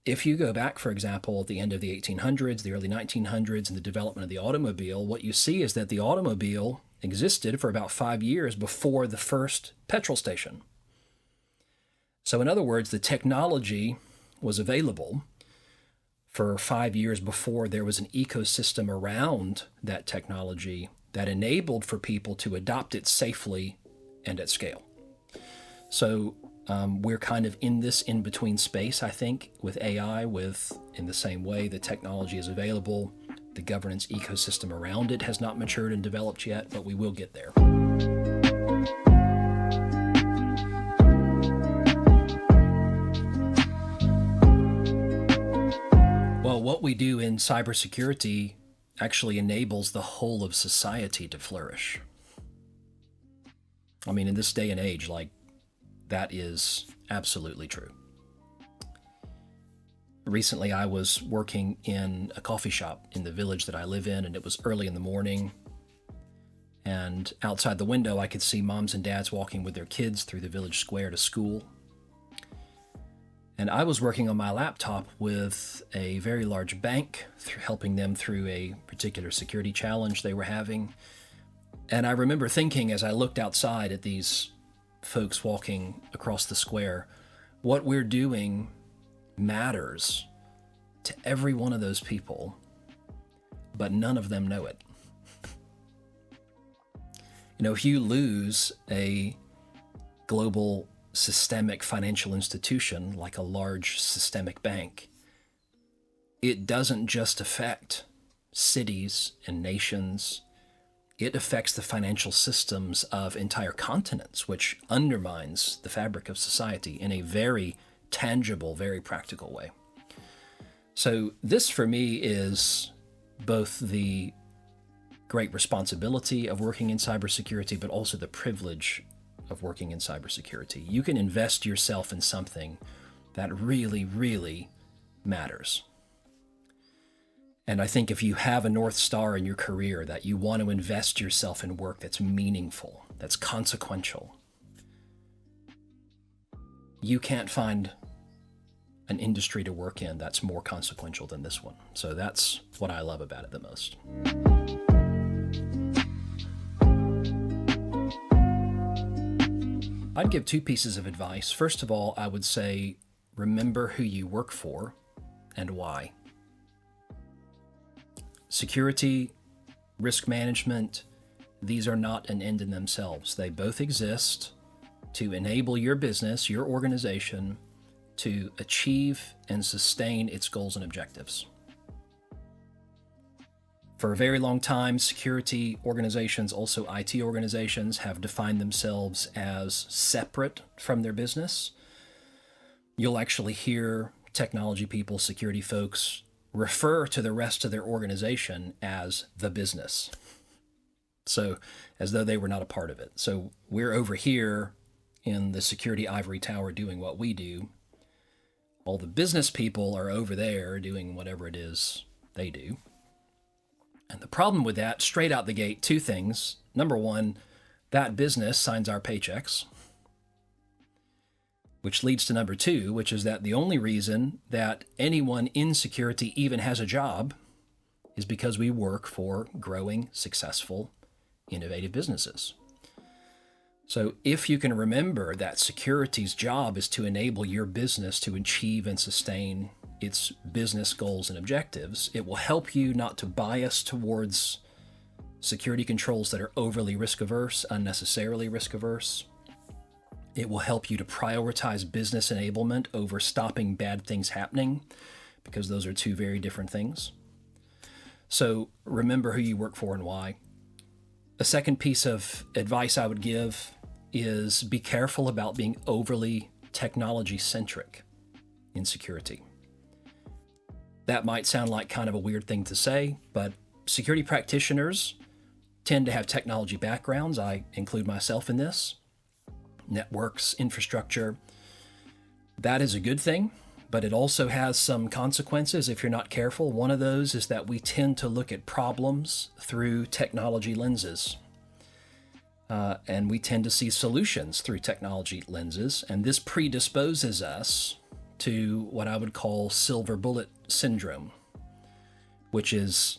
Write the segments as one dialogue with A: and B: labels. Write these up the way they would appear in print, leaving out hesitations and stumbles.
A: if you go back, for example, at the end of the 1800s, the early 1900s, and the development of the automobile, what you see is that the automobile existed for about 5 years before the first petrol station. So in other words, the technology was available for 5 years before there was an ecosystem around that technology that enabled for people to adopt it safely and at scale. So we're kind of in this in-between space, I think, with AI, in the same way the technology is available, the governance ecosystem around it has not matured and developed yet, but we will get there. Well, what we do in cybersecurity actually enables the whole of society to flourish. I mean, in this day and age, that is absolutely true. Recently, I was working in a coffee shop in the village that I live in, and it was early in the morning. And outside the window, I could see moms and dads walking with their kids through the village square to school. And I was working on my laptop with a very large bank, helping them through a particular security challenge they were having. And I remember thinking as I looked outside at these folks walking across the square, what we're doing matters to every one of those people, but none of them know it. If you lose a global systemic financial institution like a large systemic bank, it doesn't just affect cities and nations. It affects the financial systems of entire continents, which undermines the fabric of society in a very tangible, very practical way. So this, for me, is both the great responsibility of working in cybersecurity, but also the privilege of working in cybersecurity. You can invest yourself in something that really, really matters. And I think if you have a North Star in your career that you want to invest yourself in work that's meaningful, that's consequential, you can't find an industry to work in that's more consequential than this one. So that's what I love about it the most. I'd give 2 pieces of advice. First of all, I would say, remember who you work for and why. Security, risk management, these are not an end in themselves. They both exist to enable your business, your organization, to achieve and sustain its goals and objectives. For a very long time, security organizations, also IT organizations, have defined themselves as separate from their business. You'll actually hear technology people, security folks, refer to the rest of their organization as the business. So, as though they were not a part of it. So we're over here in the security ivory tower doing what we do. All the business people are over there doing whatever it is they do. And the problem with that, straight out the gate, 2 things. Number one, that business signs our paychecks, which leads to number 2, which is that the only reason that anyone in security even has a job is because we work for growing, successful, innovative businesses. So if you can remember that security's job is to enable your business to achieve and sustain its business goals and objectives, it will help you not to bias towards security controls that are overly risk-averse, unnecessarily risk-averse. It will help you to prioritize business enablement over stopping bad things happening, because those are 2 very different things. So remember who you work for and why. A second piece of advice I would give is be careful about being overly technology-centric in security. That might sound like kind of a weird thing to say, but security practitioners tend to have technology backgrounds. I include myself in this. Networks, infrastructure. That is a good thing, but it also has some consequences if you're not careful. One of those is that we tend to look at problems through technology lenses. And we tend to see solutions through technology lenses, and this predisposes us to what I would call silver bullet syndrome, which is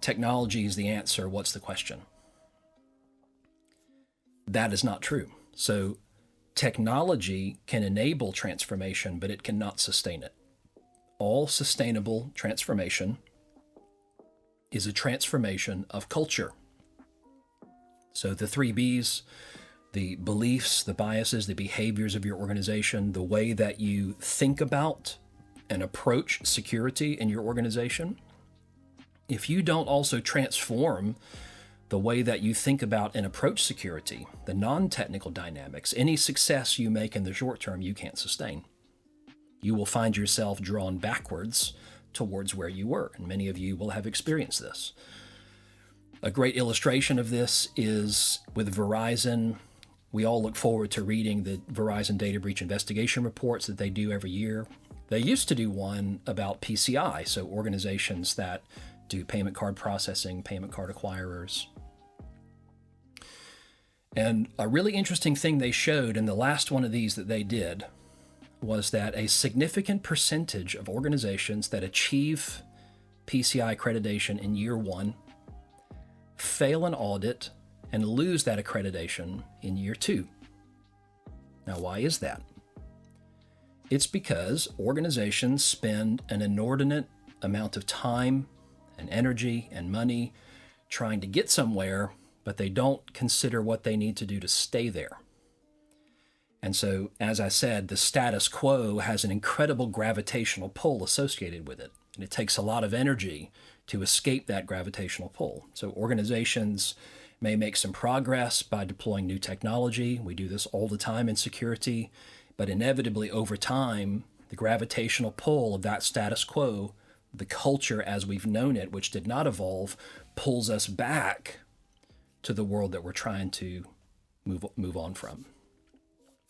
A: technology is the answer, what's the question? That is not true. So technology can enable transformation, but it cannot sustain it. All sustainable transformation is a transformation of culture. So the 3Bs, the beliefs, the biases, the behaviors of your organization, the way that you think about and approach security in your organization, if you don't also transform the way that you think about and approach security, the non-technical dynamics, any success you make in the short term, you can't sustain. You will find yourself drawn backwards towards where you were, and many of you will have experienced this. A great illustration of this is with Verizon. We all look forward to reading the Verizon data breach investigation reports that they do every year. They used to do one about PCI, so organizations that do payment card processing, payment card acquirers. And a really interesting thing they showed in the last one of these that they did was that a significant percentage of organizations that achieve PCI accreditation in year one fail an audit and lose that accreditation in year two. Now, why is that? It's because organizations spend an inordinate amount of time and energy and money trying to get somewhere, but they don't consider what they need to do to stay there. And so, as I said, the status quo has an incredible gravitational pull associated with it. And it takes a lot of energy to escape that gravitational pull. So organizations may make some progress by deploying new technology. We do this all the time in security. But inevitably, over time, the gravitational pull of that status quo, the culture as we've known it, which did not evolve, pulls us back to the world that we're trying to move on from.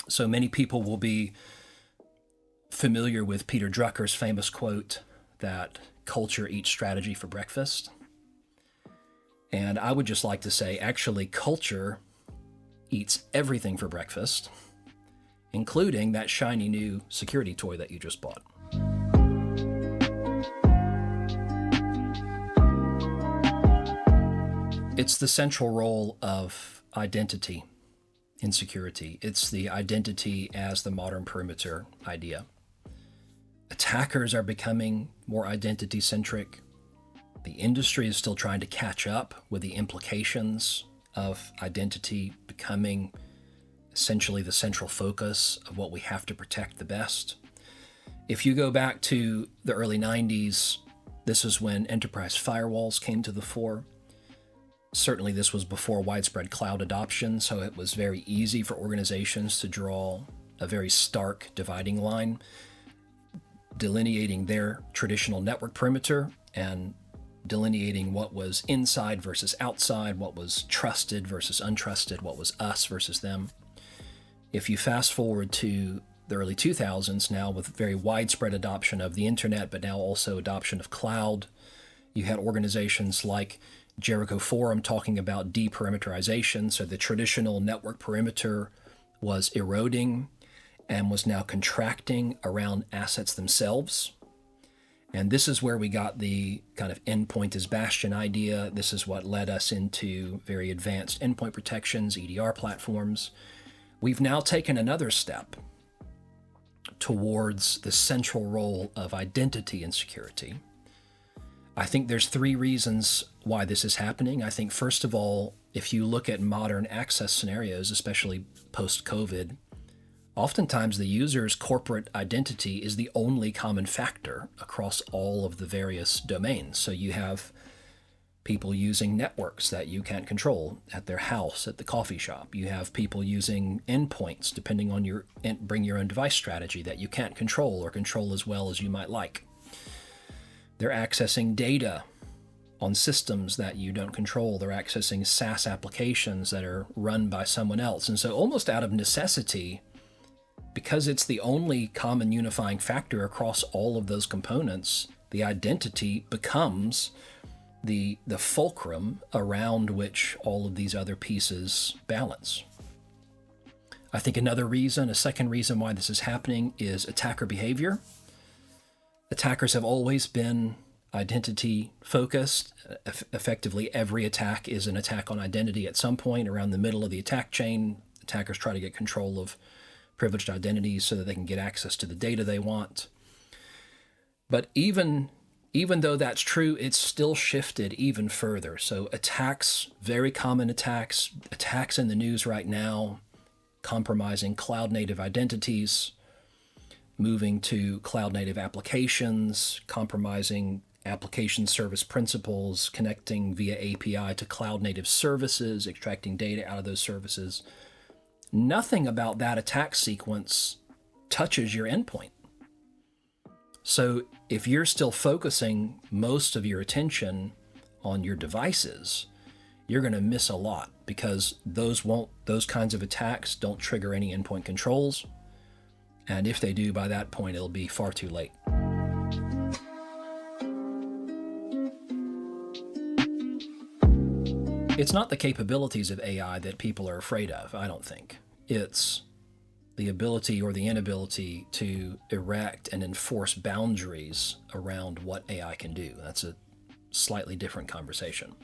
A: So many people will be familiar with Peter Drucker's famous quote that culture eats strategy for breakfast. And I would just like to say, actually, culture eats everything for breakfast, including that shiny new security toy that you just bought. It's the central role of identity in security. It's the identity as the modern perimeter idea. Attackers are becoming more identity-centric. The industry is still trying to catch up with the implications of identity becoming essentially the central focus of what we have to protect the best. If you go back to the early 90s, this is when enterprise firewalls came to the fore. Certainly this was before widespread cloud adoption, so it was very easy for organizations to draw a very stark dividing line, delineating their traditional network perimeter and delineating what was inside versus outside, what was trusted versus untrusted, what was us versus them. If you fast forward to the early 2000s now, with very widespread adoption of the internet, but now also adoption of cloud, you had organizations like Jericho Forum talking about deperimeterization. So the traditional network perimeter was eroding and was now contracting around assets themselves. And this is where we got the kind of endpoint as bastion idea. This is what led us into very advanced endpoint protections, EDR platforms. We've now taken another step towards the central role of identity in security. I think there's three reasons why this is happening. I think, first of all, if you look at modern access scenarios, especially post-COVID, oftentimes the user's corporate identity is the only common factor across all of the various domains. So you have people using networks that you can't control at their house, at the coffee shop. You have people using endpoints, depending on your bring your own device strategy, that you can't control or control as well as you might like. They're accessing data on systems that you don't control. They're accessing SaaS applications that are run by someone else. And so almost out of necessity, because it's the only common unifying factor across all of those components, the identity becomes the fulcrum around which all of these other pieces balance. I think a second reason why this is happening is attacker behavior. Attackers have always been identity focused. Effectively, every attack is an attack on identity at some point around the middle of the attack chain. Attackers try to get control of privileged identities so that they can get access to the data they want. But even though that's true, it's still shifted even further. So attacks, very common attacks in the news right now, compromising cloud-native identities, moving to cloud-native applications, compromising application service principles, connecting via API to cloud-native services, extracting data out of those services. Nothing about that attack sequence touches your endpoint. So if you're still focusing most of your attention on your devices, you're going to miss a lot, because those kinds of attacks don't trigger any endpoint controls. And if they do, by that point, it'll be far too late. It's not the capabilities of AI that people are afraid of, I don't think. It's the ability or the inability to erect and enforce boundaries around what AI can do. That's a slightly different conversation.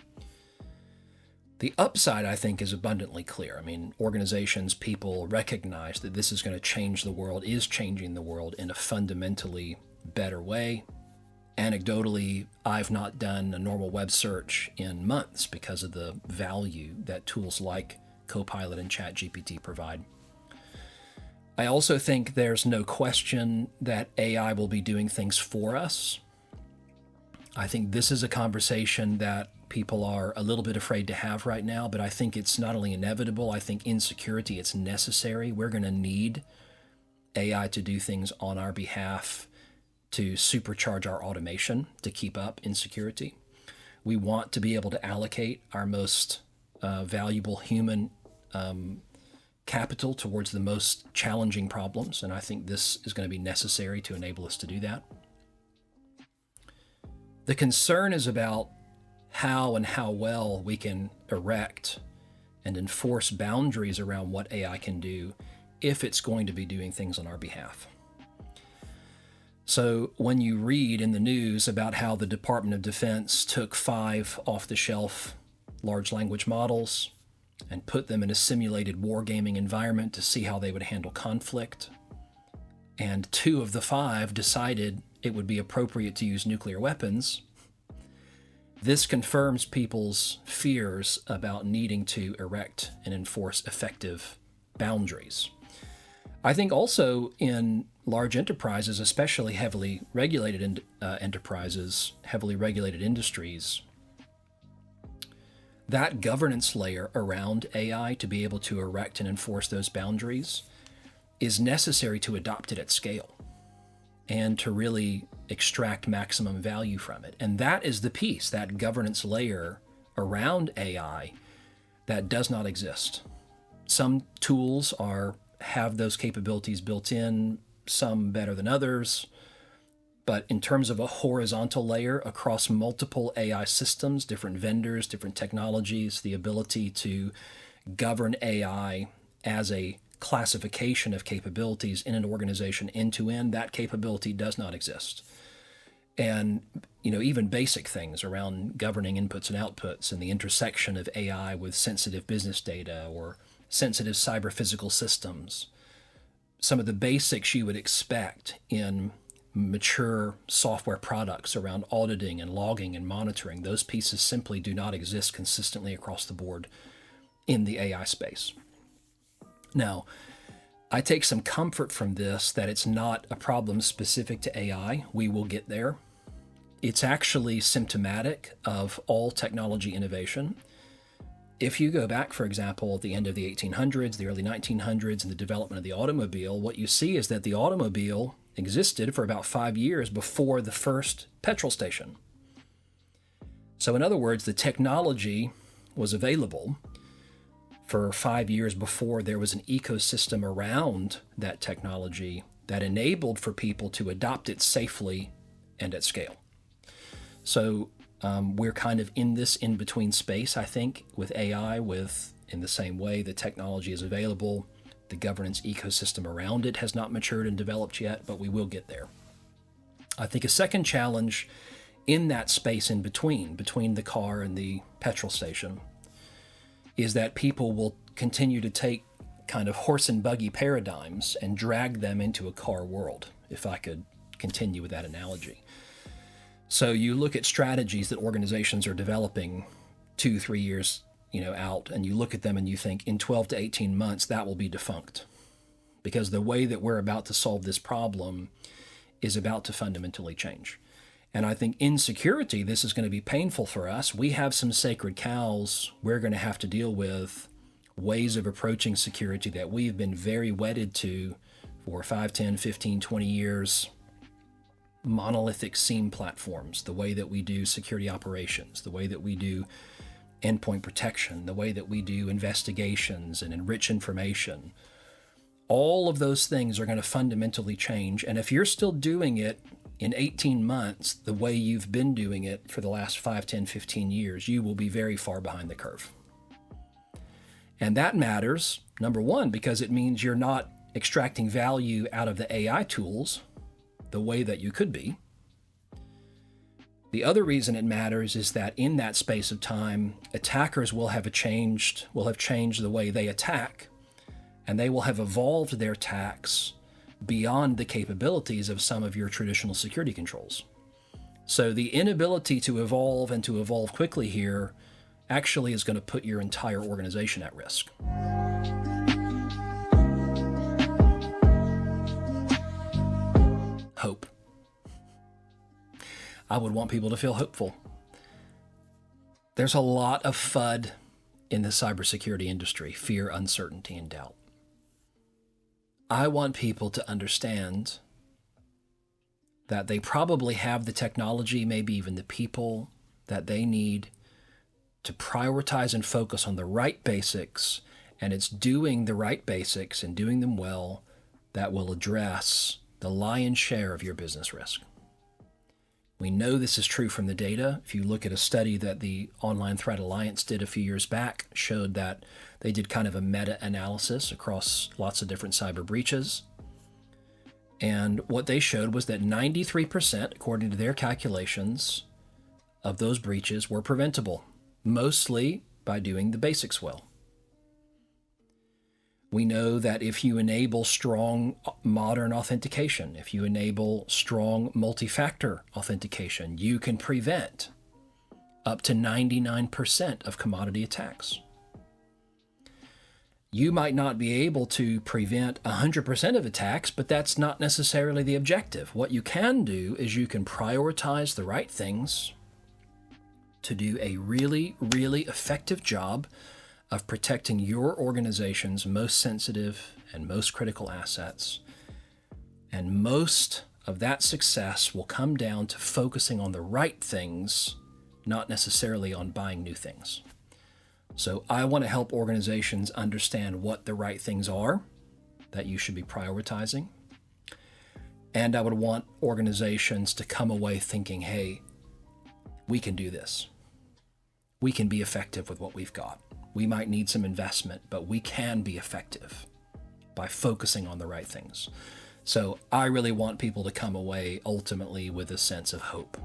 A: The upside, I think, is abundantly clear. I mean, organizations, people recognize that this is going to change the world, is changing the world in a fundamentally better way. Anecdotally, I've not done a normal web search in months because of the value that tools like Copilot and ChatGPT provide. I also think there's no question that AI will be doing things for us. I think this is a conversation that people are a little bit afraid to have right now, but I think it's not only inevitable, I think in security it's necessary. We're going to need AI to do things on our behalf to supercharge our automation to keep up in security. We want to be able to allocate our most valuable human capital towards the most challenging problems, and I think this is going to be necessary to enable us to do that. The concern is about how and how well we can erect and enforce boundaries around what AI can do if it's going to be doing things on our behalf. So when you read in the news about how the Department of Defense took 5 off-the-shelf large language models and put them in a simulated wargaming environment to see how they would handle conflict, and 2 of the 5 decided it would be appropriate to use nuclear weapons, this confirms people's fears about needing to erect and enforce effective boundaries. I think also in large enterprises, especially heavily regulated enterprises, heavily regulated industries, that governance layer around AI to be able to erect and enforce those boundaries is necessary to adopt it at scale and to really extract maximum value from it. And that is the piece, that governance layer around AI, that does not exist. Some tools have those capabilities built in, some better than others. But in terms of a horizontal layer across multiple AI systems, different vendors, different technologies, the ability to govern AI as a classification of capabilities in an organization end to end, that capability does not exist. And even basic things around governing inputs and outputs and the intersection of AI with sensitive business data or sensitive cyber physical systems, some of the basics you would expect in mature software products around auditing and logging and monitoring, those pieces simply do not exist consistently across the board in the AI space. Now, I take some comfort from this that it's not a problem specific to AI. We will get there. It's actually symptomatic of all technology innovation. If you go back, for example, at the end of the 1800s, the early 1900s, and the development of the automobile, what you see is that the automobile existed for about 5 years before the first petrol station. So in other words, the technology was available for 5 years before there was an ecosystem around that technology that enabled for people to adopt it safely and at scale. So we're kind of in this in-between space, I think, with AI, in the same way the technology is available, The governance ecosystem around it has not matured and developed yet, but we will get there. I think a second challenge in that space in between the car and the petrol station, is that people will continue to take kind of horse and buggy paradigms and drag them into a car world, if I could continue with that analogy. So you look at strategies that organizations are developing 2-3 years out, and you look at them and you think in 12 to 18 months that will be defunct, because the way that we're about to solve this problem is about to fundamentally change. And I think in security, this is going to be painful for us. We have some sacred cows we're going to have to deal with, ways of approaching security that we've been very wedded to for 5, 10, 15, 20 years. Monolithic SIEM platforms, the way that we do security operations, the way that we do endpoint protection, the way that we do investigations and enrich information. All of those things are going to fundamentally change. And if you're still doing it in 18 months, the way you've been doing it for the last 5, 10, 15 years, you will be very far behind the curve. And that matters, number one, because it means you're not extracting value out of the AI tools the way that you could be. The other reason it matters is that in that space of time, attackers will have changed the way they attack, and they will have evolved their attacks beyond the capabilities of some of your traditional security controls. So the inability to evolve and to evolve quickly here actually is going to put your entire organization at risk. Hope. I would want people to feel hopeful. There's a lot of FUD in the cybersecurity industry: fear, uncertainty, and doubt. I want people to understand that they probably have the technology, maybe even the people that they need to prioritize and focus on the right basics, and it's doing the right basics and doing them well that will address the lion's share of your business risk. We know this is true from the data. If you look at a study that the Online Threat Alliance did a few years back, showed that they did kind of a meta-analysis across lots of different cyber breaches. And what they showed was that 93%, according to their calculations, of those breaches were preventable, mostly by doing the basics well. We know that if you enable strong modern authentication, if you enable strong multi-factor authentication, you can prevent up to 99% of commodity attacks. You might not be able to prevent 100% of attacks, but that's not necessarily the objective. What you can do is you can prioritize the right things to do a really, really effective job of protecting your organization's most sensitive and most critical assets. And most of that success will come down to focusing on the right things, not necessarily on buying new things. So I want to help organizations understand what the right things are that you should be prioritizing. And I would want organizations to come away thinking, hey, we can do this. We can be effective with what we've got. We might need some investment, but we can be effective by focusing on the right things. So I really want people to come away ultimately with a sense of hope.